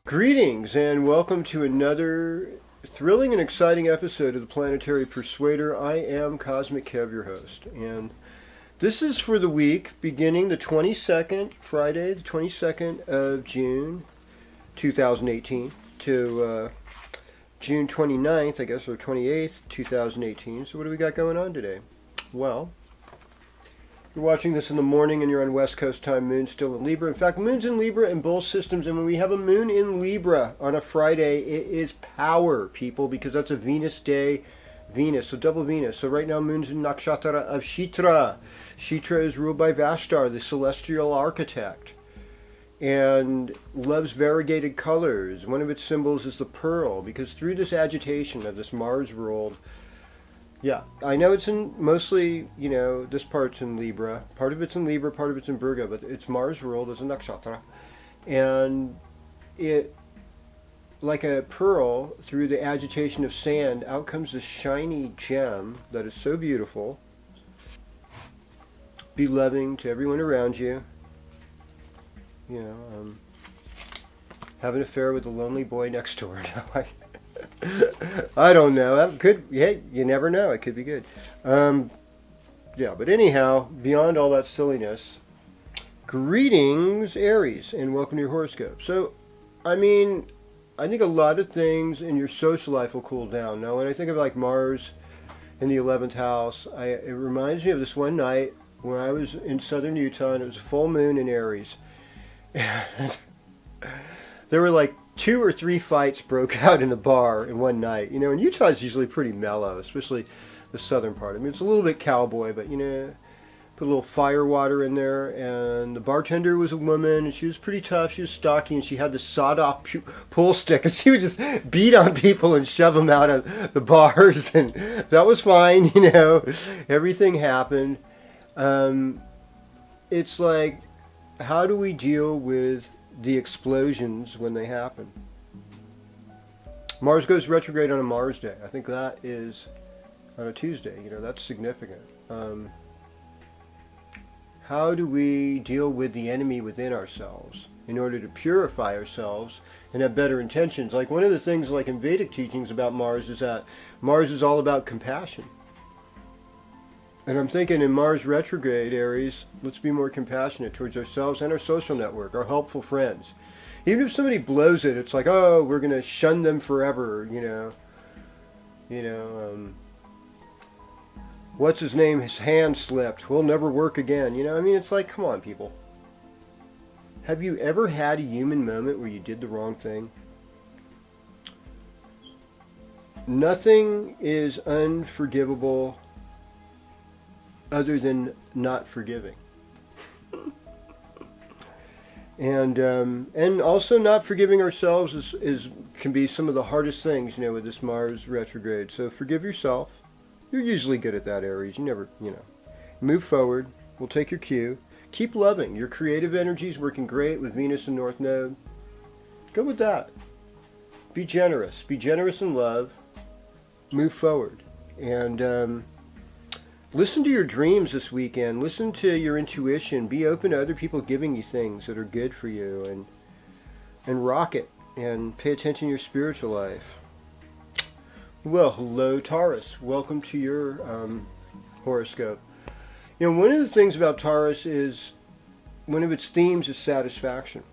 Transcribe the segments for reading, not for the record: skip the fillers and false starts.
Greetings and welcome to another thrilling and exciting episode of the Planetary Persuader. I am Kozmic Kev, your host, and this is for the week beginning the 22nd, Friday, the 22nd of June 2018 to June 29th, I guess, or 28th, 2018. So what do we got going on today? Well, you're watching this in the morning and you're on West Coast time, moon's still in Libra. In fact, moon's in Libra in both systems, and when we have a moon in Libra on a Friday, it is power, people, because that's a Venus day, Venus, so double Venus. So right now, moon's in Nakshatra of Shitra. Shitra is ruled by Vashtar, the celestial architect, and loves variegated colors. One of its symbols is the pearl, because through this agitation of this Mars ruled, yeah, I know it's in mostly, this part's in Libra. Part of it's in Libra, part of it's in Virgo, but it's Mars ruled as a nakshatra. And it, like a pearl, through the agitation of sand, out comes this shiny gem that is so beautiful. Be loving to everyone around you. Have an affair with the lonely boy next door. I don't know. That could, hey, you never know. It could be good. But anyhow, beyond all that silliness, greetings, Aries, and welcome to your horoscope. So, I think a lot of things in your social life will cool down. Now, when I think of like Mars in the 11th house, it reminds me of this one night when I was in southern Utah, and it was a full moon in Aries. There were like 2 or 3 fights broke out in a bar in one night. And Utah's usually pretty mellow, especially the southern part. It's a little bit cowboy, but put a little fire water in there. And the bartender was a woman, and she was pretty tough. She was stocky, and she had the sawed-off pool stick, and she would just beat on people and shove them out of the bars, and that was fine. Everything happened. It's like, how do we deal with the explosions when they happen? Mars goes retrograde on a Mars day. I think that is on a Tuesday. That's significant. How do we deal with the enemy within ourselves in order to purify ourselves and have better intentions? Like one of the things like in Vedic teachings about Mars is that Mars is all about compassion. And I'm thinking in Mars retrograde, Aries, let's be more compassionate towards ourselves and our social network, our helpful friends. Even if somebody blows it, it's like, oh, we're going to shun them forever, what's his name? His hand slipped. We'll never work again. It's like, come on, people. Have you ever had a human moment where you did the wrong thing? Nothing is unforgivable other than not forgiving. And also not forgiving ourselves can be some of the hardest things, with this Mars retrograde. So forgive yourself. You're usually good at that, Aries. You never, move forward. We'll take your cue. Keep loving. Your creative energy is working great with Venus and North Node. Go with that. Be generous. Be generous in love. Move forward. And listen to your dreams this weekend. Listen to your intuition. Be open to other people giving you things that are good for you, and rock it, and pay attention to your spiritual life. Well, hello, Taurus. Welcome to your horoscope. One of the things about Taurus is one of its themes is satisfaction.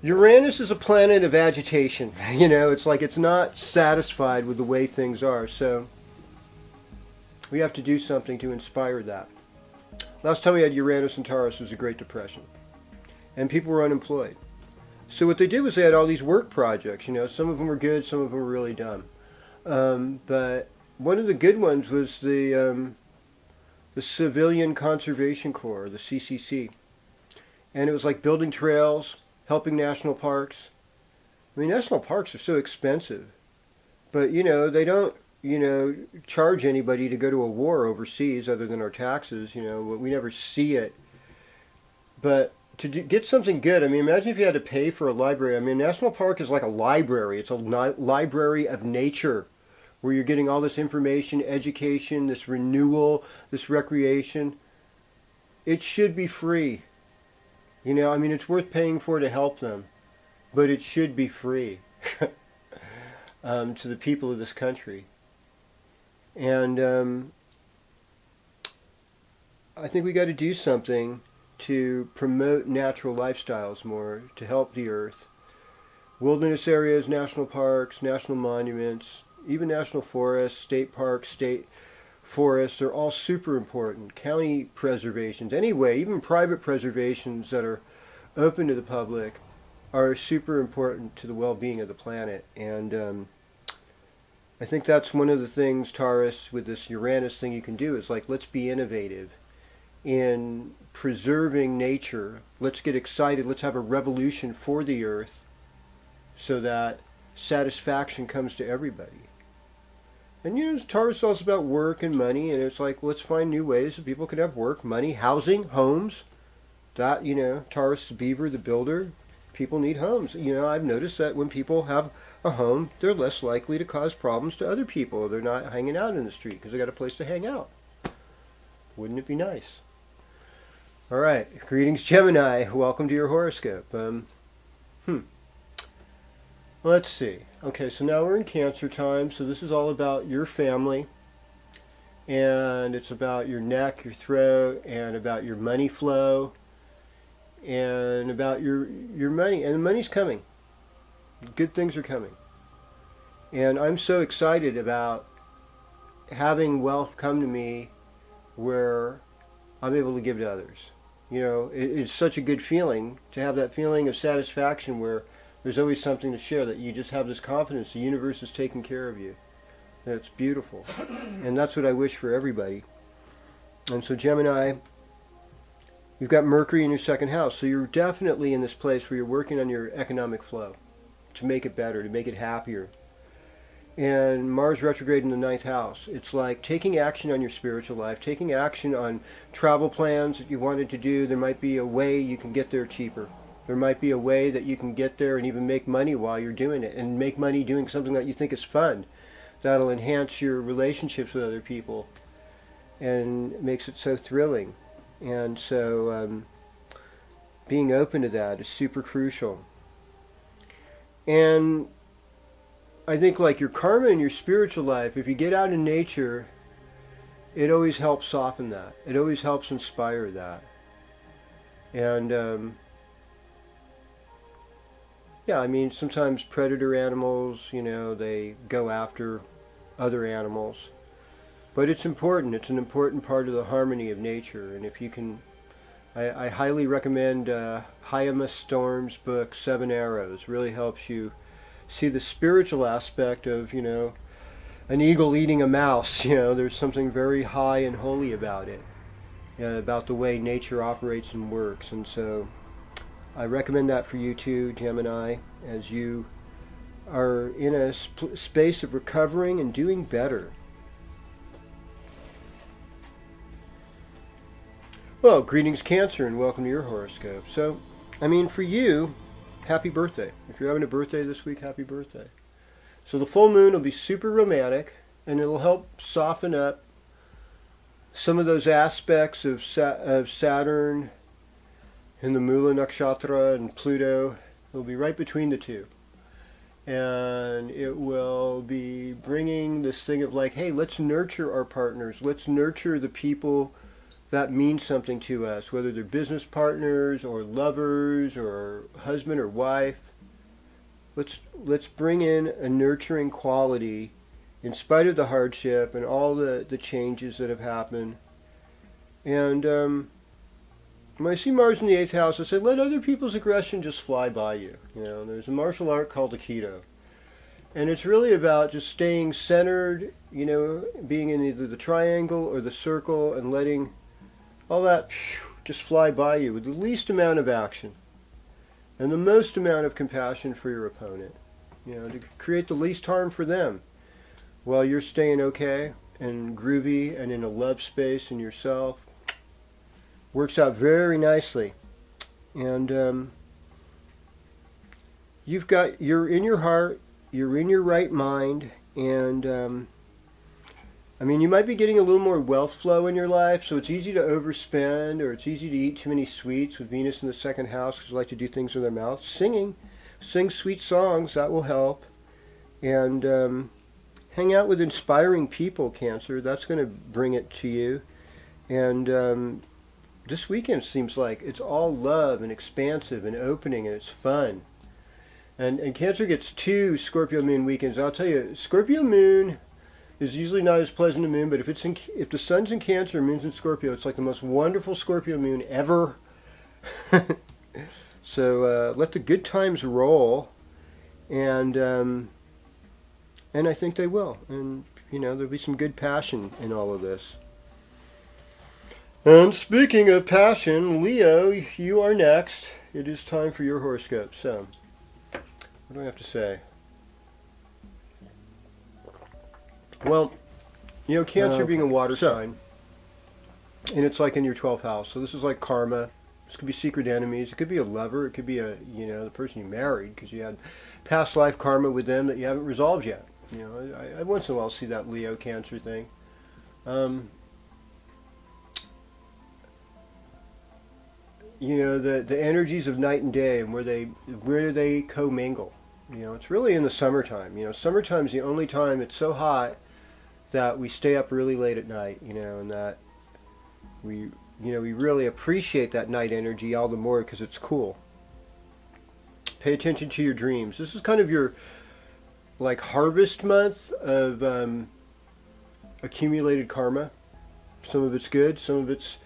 Uranus is a planet of agitation. It's like it's not satisfied with the way things are. So we have to do something to inspire that. Last time we had Uranus and Taurus was the Great Depression, and people were unemployed. So what they did was they had all these work projects. Some of them were good, some of them were really dumb. But one of the good ones was the Civilian Conservation Corps, the CCC, and it was like building trails, helping national parks. National parks are so expensive, but they don't charge anybody to go to a war overseas other than our taxes. We never see it. But to get something good, imagine if you had to pay for a library. National Park is like a library. It's a library of nature where you're getting all this information, education, this renewal, this recreation. It should be free. It's worth paying for to help them. but it should be free to the people of this country. And I think we got to do something to promote natural lifestyles more, to help the earth. Wilderness areas, national parks, national monuments, even national forests, state parks, state forests are all super important. County preservations, anyway, even private preservations that are open to the public are super important to the well-being of the planet. And I think that's one of the things, Taurus, with this Uranus thing you can do is like, let's be innovative in preserving nature. Let's get excited. Let's have a revolution for the earth so that satisfaction comes to everybody. And Taurus is also about work and money, and it's like, let's find new ways that people can have work, money, housing, homes. That, Taurus Beaver, the builder, people need homes. I've noticed that when people have a home, they're less likely to cause problems to other people. They're not hanging out in the street because they got a place to hang out. Wouldn't it be nice? All right, greetings Gemini. Welcome to your horoscope. Let's see. Okay, so now we're in Cancer time, so this is all about your family, and it's about your neck, your throat, and about your money flow, and about your money. And the money's coming. Good things are coming. And I'm so excited about having wealth come to me where I'm able to give to others. It's such a good feeling to have that feeling of satisfaction where there's always something to share, that you just have this confidence the universe is taking care of you. That's beautiful. And that's what I wish for everybody. And so Gemini, you've got Mercury in your second house, so you're definitely in this place where you're working on your economic flow to make it better, to make it happier. And Mars retrograde in the ninth house. It's like taking action on your spiritual life, taking action on travel plans that you wanted to do. There might be a way you can get there cheaper. There might be a way that you can get there and even make money while you're doing it, and make money doing something that you think is fun. That'll enhance your relationships with other people and makes it so thrilling. And so being open to that is super crucial. And I think like your karma in your spiritual life, if you get out in nature, it always helps soften that. It always helps inspire that. And yeah, I mean, sometimes predator animals, they go after other animals. But it's important. It's an important part of the harmony of nature. And if you can, I highly recommend Hayama Storm's book, 7 Arrows. Really helps you see the spiritual aspect of, an eagle eating a mouse. There's something very high and holy about it, about the way nature operates and works. And so I recommend that for you too, Gemini, as you are in a space of recovering and doing better. Well, greetings Cancer, and welcome to your horoscope. So, I mean, for you, happy birthday. If you're having a birthday this week, happy birthday. So the full moon will be super romantic, and it'll help soften up some of those aspects of Saturn and the Mula Nakshatra and Pluto. It'll be right between the two. And it will be bringing this thing of like, hey, let's nurture our partners. Let's nurture the people that mean something to us, whether they're business partners or lovers or husband or wife. Let's bring in a nurturing quality in spite of the hardship and all the changes that have happened. And when I see Mars in the 8th house, I say, let other people's aggression just fly by you. There's a martial art called Aikido. And it's really about just staying centered, being in either the triangle or the circle and letting all that just fly by you with the least amount of action and the most amount of compassion for your opponent. To create the least harm for them while you're staying okay and groovy and in a love space in yourself. Works out very nicely. And you're in your heart, you're in your right mind, and I mean, you might be getting a little more wealth flow in your life, so it's easy to overspend, or it's easy to eat too many sweets with Venus in the second house, because you like to do things with their mouth. Singing Sing sweet songs, that will help. And hang out with inspiring people, Cancer. That's going to bring it to you. And this weekend seems like it's all love and expansive and opening, and it's fun. And Cancer gets 2 Scorpio Moon weekends. I'll tell you, Scorpio Moon is usually not as pleasant a moon, but if the sun's in Cancer, moon's in Scorpio, it's like the most wonderful Scorpio moon ever. So let the good times roll, and I think they will. And there'll be some good passion in all of this. And speaking of passion, Leo, you are next. It is time for your horoscope. So, what do I have to say? Well, Cancer being a water sign, and it's like in your 12th house. So this is like karma. This could be secret enemies. It could be a lover. It could be the person you married because you had past life karma with them that you haven't resolved yet. I once in a while see that Leo Cancer thing. The energies of night and day and where they commingle. It's really in the summertime. Summertime's the only time it's so hot that we stay up really late at night, and that we really appreciate that night energy all the more because it's cool. Pay attention to your dreams. This is kind of your like harvest month of accumulated karma. Some of it's good, some of it's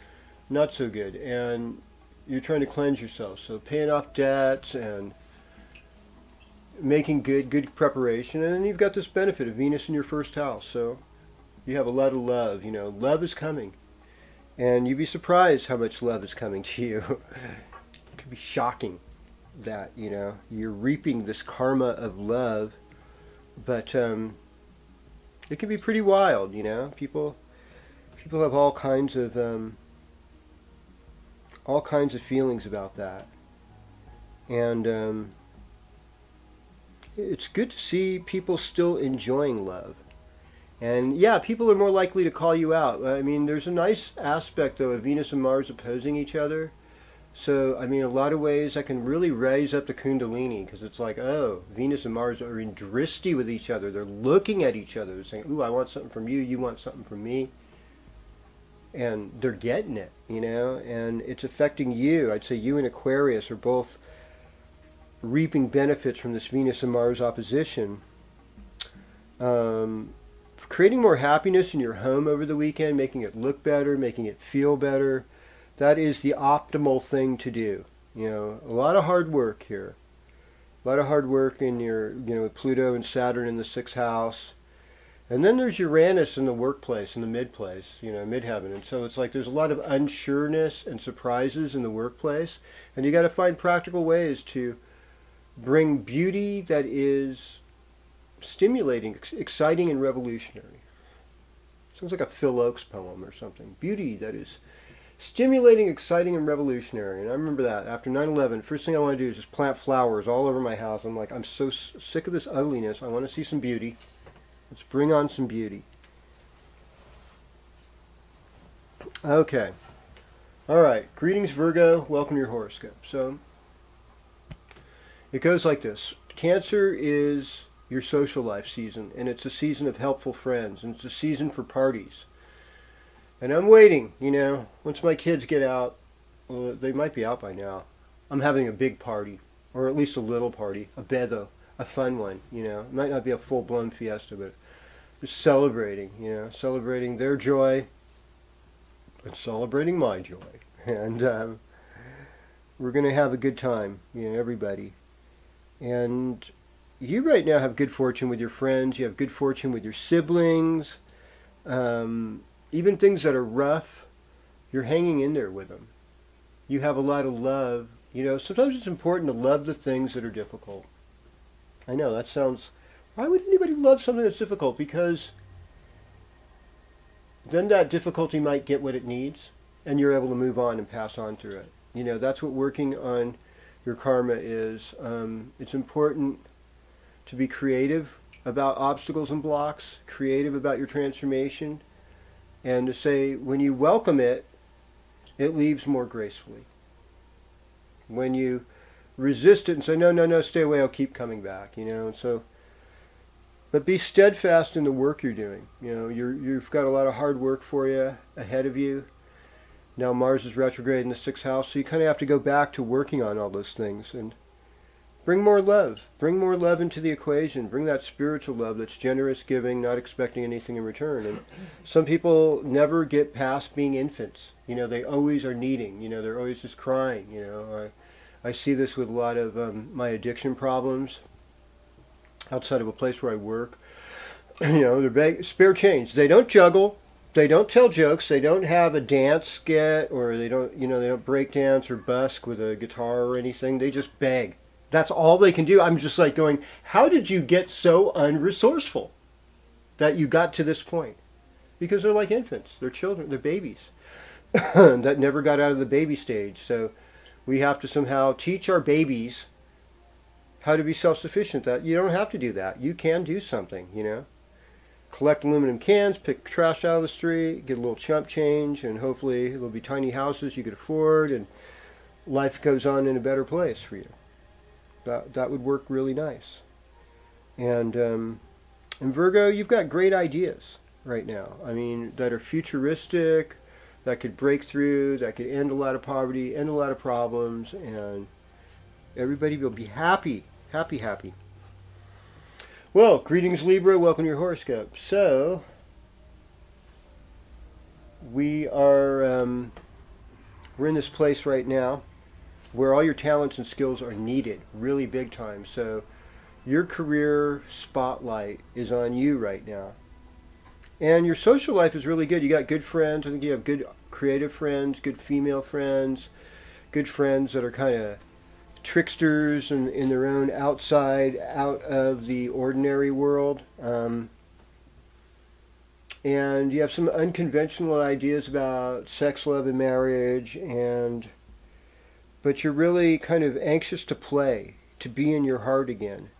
not so good, and you're trying to cleanse yourself. So paying off debts and making good preparation, and then you've got this benefit of Venus in your first house. So you have a lot of love. Love is coming, and you'd be surprised how much love is coming to you. It could be shocking that you're reaping this karma of love, but it can be pretty wild. People have all kinds of feelings about that, and it's good to see people still enjoying love. And yeah, people are more likely to call you out. I mean, there's a nice aspect though of Venus and Mars opposing each other. So I mean, a lot of ways that can really raise up the Kundalini, because it's like, oh, Venus and Mars are in drishti with each other. They're looking at each other, saying, ooh, I want something from you, you want something from me. And they're getting it, and it's affecting you. I'd say you and Aquarius are both reaping benefits from this Venus and Mars opposition. Creating more happiness in your home over the weekend, making it look better, making it feel better. That is the optimal thing to do. A lot of hard work here. A lot of hard work in your, with Pluto and Saturn in the 6th house. And then there's Uranus in the workplace, in the mid-place, midheaven. And so it's like there's a lot of unsureness and surprises in the workplace. And you got to find practical ways to bring beauty that is stimulating, exciting, and revolutionary. Sounds like a Phil Oakes poem or something. Beauty that is stimulating, exciting, and revolutionary. And I remember that after 9/11, first thing I want to do is just plant flowers all over my house. I'm like, I'm so sick of this ugliness. I want to see some beauty. Let's bring on some beauty. Okay. All right. Greetings, Virgo. Welcome to your horoscope. So it goes like this. Cancer is your social life season, and it's a season of helpful friends, and it's a season for parties. And I'm waiting, once my kids get out, well, they might be out by now. I'm having a big party, or at least a little party, a bedo, a fun one, It might not be a full-blown fiesta, but just celebrating, celebrating their joy and celebrating my joy. And we're going to have a good time, everybody. And you right now have good fortune with your friends. You have good fortune with your siblings. Even things that are rough, you're hanging in there with them. You have a lot of love. Sometimes it's important to love the things that are difficult. I know, that sounds... Why would anybody love something that's difficult? Because then that difficulty might get what it needs, and you're able to move on and pass on through it. That's what working on your karma is. It's important to be creative about obstacles and blocks, creative about your transformation, and to say when you welcome it, it leaves more gracefully. When you resist it and say, no, no, no, stay away, I'll keep coming back, And so, but be steadfast in the work you're doing. You've got a lot of hard work for you ahead of you. Now Mars is retrograde in the 6th house, so you kind of have to go back to working on all those things and bring more love. Bring more love into the equation. Bring that spiritual love that's generous, giving, not expecting anything in return. And some people never get past being infants. They always are needing. They're always just crying. I see this with a lot of my addiction problems outside of a place where I work. They're spare change. They don't juggle. They don't tell jokes. They don't have a dance skit, or they don't break dance or busk with a guitar or anything. They just beg. That's all they can do. I'm just like going, how did you get so unresourceful that you got to this point? Because they're like infants. They're children. They're babies that never got out of the baby stage. So we have to somehow teach our babies how to be self-sufficient. That you don't have to do that. You can do something, Collect aluminum cans, pick trash out of the street, get a little chump change, and hopefully there'll be tiny houses you could afford, and life goes on in a better place for you. That would work really nice. And Virgo, you've got great ideas right now. That are futuristic, that could break through, that could end a lot of poverty, end a lot of problems, and everybody will be happy, happy, happy. Well, greetings Libra, welcome to your horoscope. So, we're in this place right now where all your talents and skills are needed, really big time. So, your career spotlight is on you right now. And your social life is really good. You got good friends. I think you have good creative friends, good female friends, good friends that are kind of tricksters in their own outside, out of the ordinary world. And you have some unconventional ideas about sex, love, and marriage, but you're really kind of anxious to play, to be in your heart again.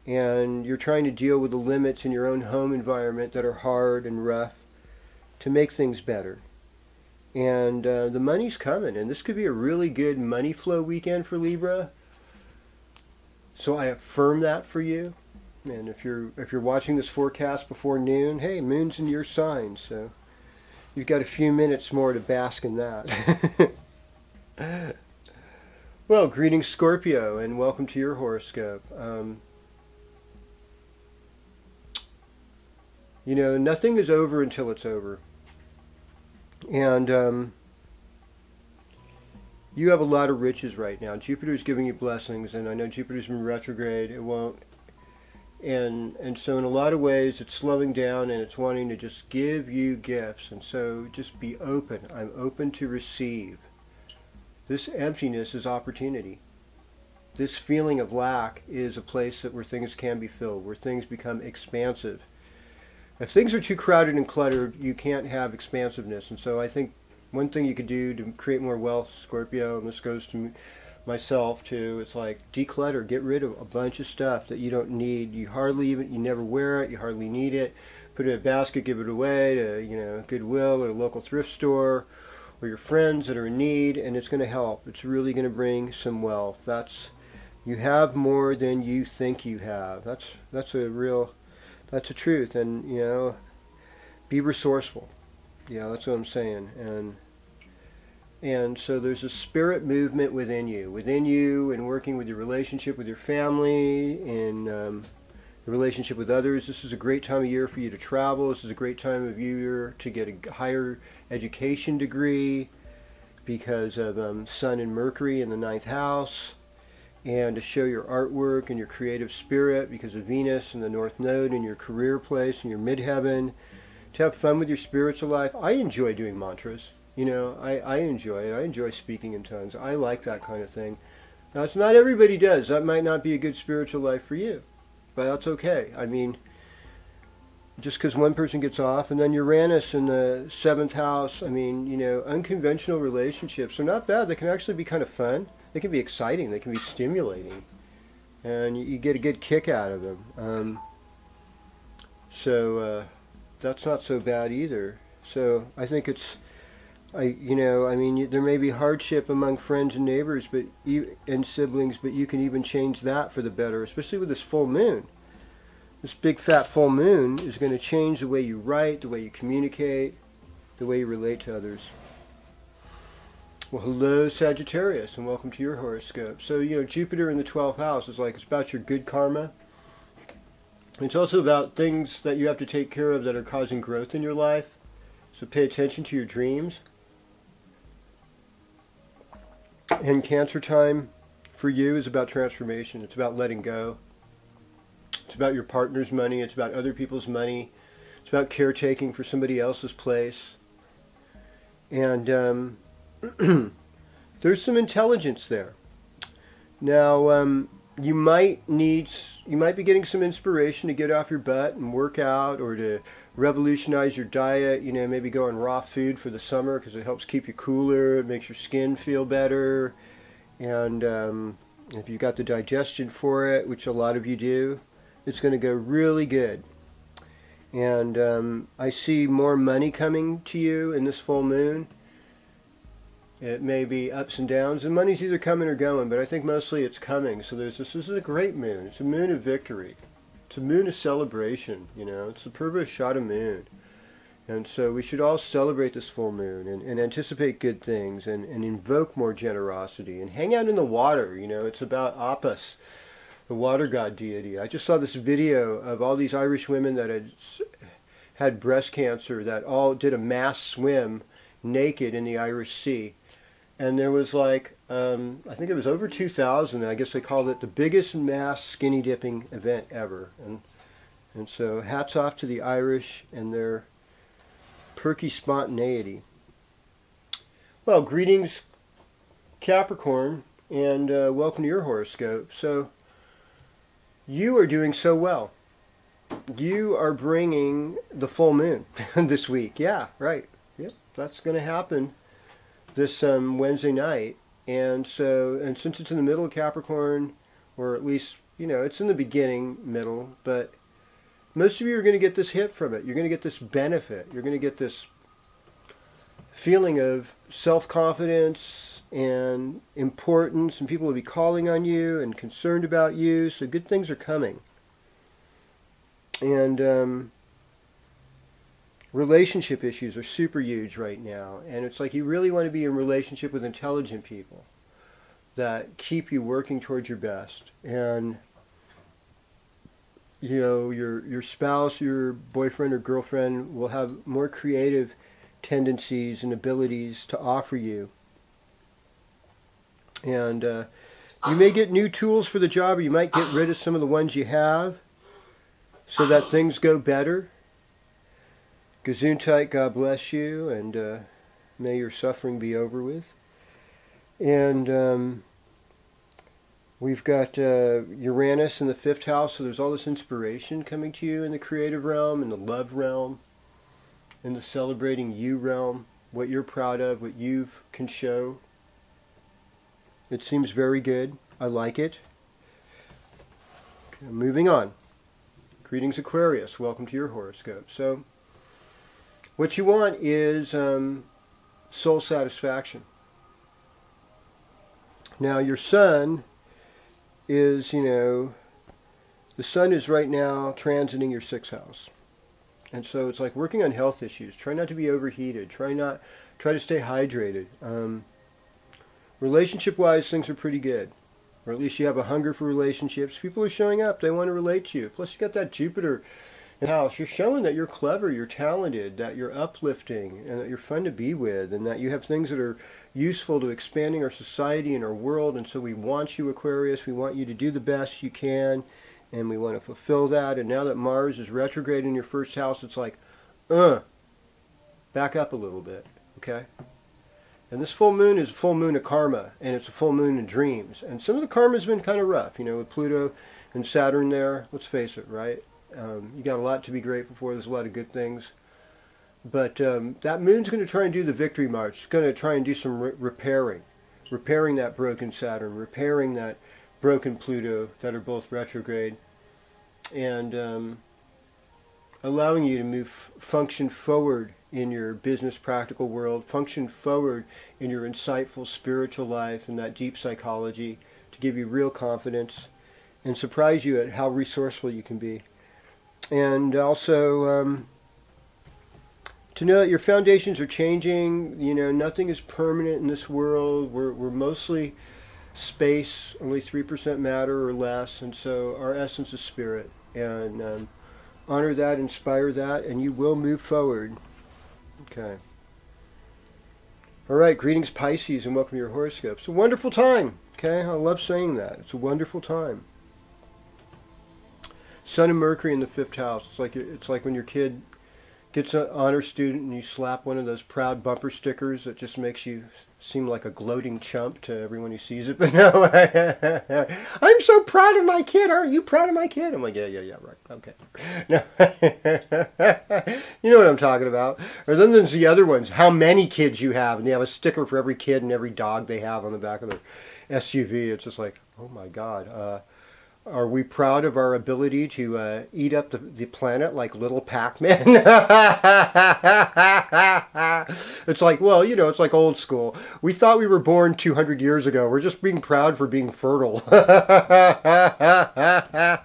And you're trying to deal with the limits in your own home environment that are hard and rough to make things better. And the money's coming, and this could be a really good money flow weekend for Libra. So I affirm that for you. And if you're watching this forecast before noon, hey, moon's in your sign, so you've got a few minutes more to bask in that. Well, greetings Scorpio, and welcome to your horoscope. Nothing is over until it's over. And you have a lot of riches right now. Jupiter's giving you blessings, and I know Jupiter's in retrograde. It won't. And so in a lot of ways, it's slowing down, and it's wanting to just give you gifts. And so just be open. I'm open to receive. This emptiness is opportunity. This feeling of lack is a place where things can be filled, where things become expansive. If things are too crowded and cluttered, you can't have expansiveness. And so I think one thing you could do to create more wealth, Scorpio, and this goes to myself too, it's like declutter, get rid of a bunch of stuff that you don't need. You never wear it, you hardly need it. Put it in a basket, give it away to, Goodwill or a local thrift store or your friends that are in need, and it's going to help. It's really going to bring some wealth. You have more than you think you have. That's a truth, and be resourceful. That's what I'm saying. And so there's a spirit movement within you, and working with your relationship with your family, and the relationship with others. This is a great time of year for you to travel. This is a great time of year to get a higher education degree because of Sun and Mercury in the 9th house. And to show your artwork and your creative spirit because of Venus and the North Node in your career place and your midheaven. To have fun with your spiritual life. I enjoy doing mantras. I enjoy it. I enjoy speaking in tongues. I like that kind of thing. Now, it's not everybody does. That might not be a good spiritual life for you. But that's okay. Just because one person gets off, and then Uranus in the 7th house, unconventional relationships are not bad. They can actually be kind of fun. They can be exciting. They can be stimulating. And you get a good kick out of them. So that's not so bad either. So I think it's There may be hardship among friends and neighbors, and siblings, but you can even change that for the better, especially with this full moon. This big fat full moon is going to change the way you write, the way you communicate, the way you relate to others. Well, hello Sagittarius, and welcome to your horoscope. So, Jupiter in the 12th house is it's about your good karma. It's also about things that you have to take care of that are causing growth in your life. So pay attention to your dreams. And Cancer time for you is about transformation. It's about letting go. It's about your partner's money. It's about other people's money. It's about caretaking for somebody else's place. And there's some intelligence there. Now, you might be getting some inspiration to get off your butt and work out, or to revolutionize your diet. Maybe go on raw food for the summer because it helps keep you cooler. It makes your skin feel better. And if you got the digestion for it, which a lot of you do, it's going to go really good. And I see more money coming to you in this full moon. It may be ups and downs, and money's either coming or going, but I think mostly it's coming. So this is a great moon. It's a moon of victory. It's a moon of celebration, It's the Purva Shada moon. And so we should all celebrate this full moon and anticipate good things and invoke more generosity and hang out in the water, It's about Apis, the water god deity. I just saw this video of all these Irish women that had breast cancer that all did a mass swim naked in the Irish Sea. And there was I think it was over 2,000. I guess they called it the biggest mass skinny dipping event ever. And so hats off to the Irish and their perky spontaneity. Well, greetings Capricorn, and welcome to your horoscope. So you are doing so well. You are bringing the full moon this week. Yeah, right. Yep, that's going to happen this Wednesday night. And since it's in the middle of Capricorn, or at least, it's in the beginning, middle, but most of you are going to get this hit from it. You're going to get this benefit. You're going to get this feeling of self-confidence and importance, and people will be calling on you and concerned about you, so good things are coming. And relationship issues are super huge right now, and it's you really want to be in relationship with intelligent people that keep you working towards your best. And your spouse, your boyfriend or girlfriend will have more creative tendencies and abilities to offer you. And you may get new tools for the job, or you might get rid of some of the ones you have so that things go better. Gesundheit, God bless you, and may your suffering be over with. And we've got Uranus in the 5th house, so there's all this inspiration coming to you in the creative realm, in the love realm, in the celebrating you realm, what you're proud of, what you can show. It seems very good. I like it. Okay, moving on. Greetings Aquarius, welcome to your horoscope. So what you want is soul satisfaction. Now your sun is, the sun is right now transiting your 6th house. And so it's working on health issues. Try not to be overheated. Try to stay hydrated. Relationship-wise, things are pretty good. Or at least you have a hunger for relationships. People are showing up. They want to relate to you. Plus you got that Jupiter in the house. You're showing that you're clever, you're talented, that you're uplifting, and that you're fun to be with, and that you have things that are useful to expanding our society and our world. And so we want you, Aquarius. We want you to do the best you can, and we want to fulfill that. And now that Mars is retrograde in your 1st house, it's back up a little bit, okay? And this full moon is a full moon of karma, and it's a full moon of dreams. And some of the karma has been kind of rough, with Pluto and Saturn there. Let's face it, right? You got a lot to be grateful for. There's a lot of good things. But that moon's going to try and do the victory march. It's going to try and do some repairing that broken Saturn, repairing that broken Pluto that are both retrograde. And allowing you to function forward in your business practical world, function forward in your insightful spiritual life and that deep psychology to give you real confidence and surprise you at how resourceful you can be. And also to know that your foundations are changing. Nothing is permanent in this world. We're mostly space, only 3% matter or less, and so our essence is spirit. And honor that, inspire that, and you will move forward. Okay. All right, greetings Pisces, and welcome to your horoscope. It's a wonderful time. Okay, I love saying that. It's a wonderful time. Sun and Mercury in the 5th house. It's like when your kid gets an honor student and you slap one of those proud bumper stickers that just makes you seem like a gloating chump to everyone who sees it. But no, I'm so proud of my kid. Aren't you proud of my kid? I'm like, yeah, right. Okay. No. You know what I'm talking about. Or then there's the other ones. How many kids you have. And they have a sticker for every kid and every dog they have on the back of their SUV. It's just like, oh my God. Are we proud of our ability to eat up the planet like little Pac-Man? It's like, well, it's like old school. We thought we were born 200 years ago. We're just being proud for being fertile. Yeah,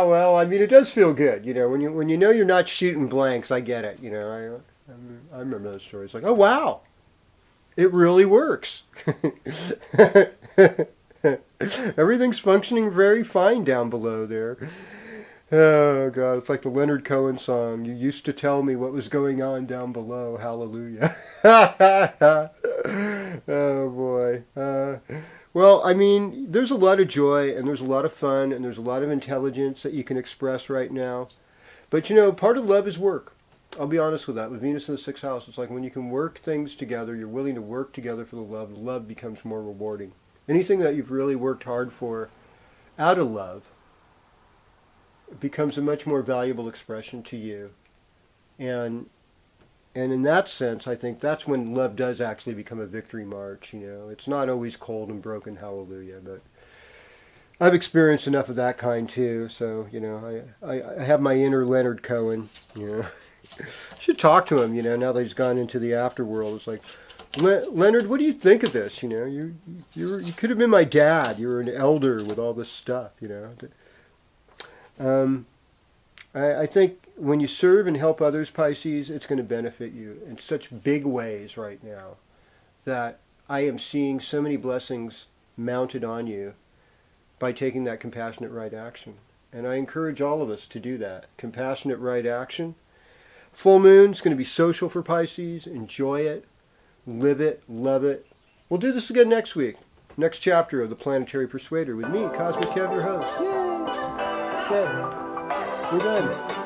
well, I mean, it does feel good, when you know you're not shooting blanks. I get it, I remember those stories. Like, oh wow, it really works. Everything's functioning very fine down below there. Oh God, it's like the Leonard Cohen song. You used to tell me what was going on down below. Hallelujah. Oh boy. Well, I mean, there's a lot of joy and there's a lot of fun and there's a lot of intelligence that you can express right now. But part of love is work. I'll be honest with that. With Venus in the 6th house, it's like when you can work things together, you're willing to work together for the love becomes more rewarding. Anything that you've really worked hard for out of love becomes a much more valuable expression to you. And in that sense, I think that's when love does actually become a victory march. It's not always cold and broken hallelujah, but I've experienced enough of that kind too. So, I have my inner Leonard Cohen, I should talk to him, now that he's gone into the afterworld. It's like, Leonard, what do you think of this? You could have been my dad. You were an elder with all this stuff, I think when you serve and help others, Pisces, it's going to benefit you in such big ways right now that I am seeing so many blessings mounted on you by taking that compassionate right action. And I encourage all of us to do that. Compassionate right action. Full moon is going to be social for Pisces. Enjoy it. Live it. Love it. We'll do this again next week. Next chapter of the Planetary Persuader with me, Kozmic, your host. Yay! Okay. We're done.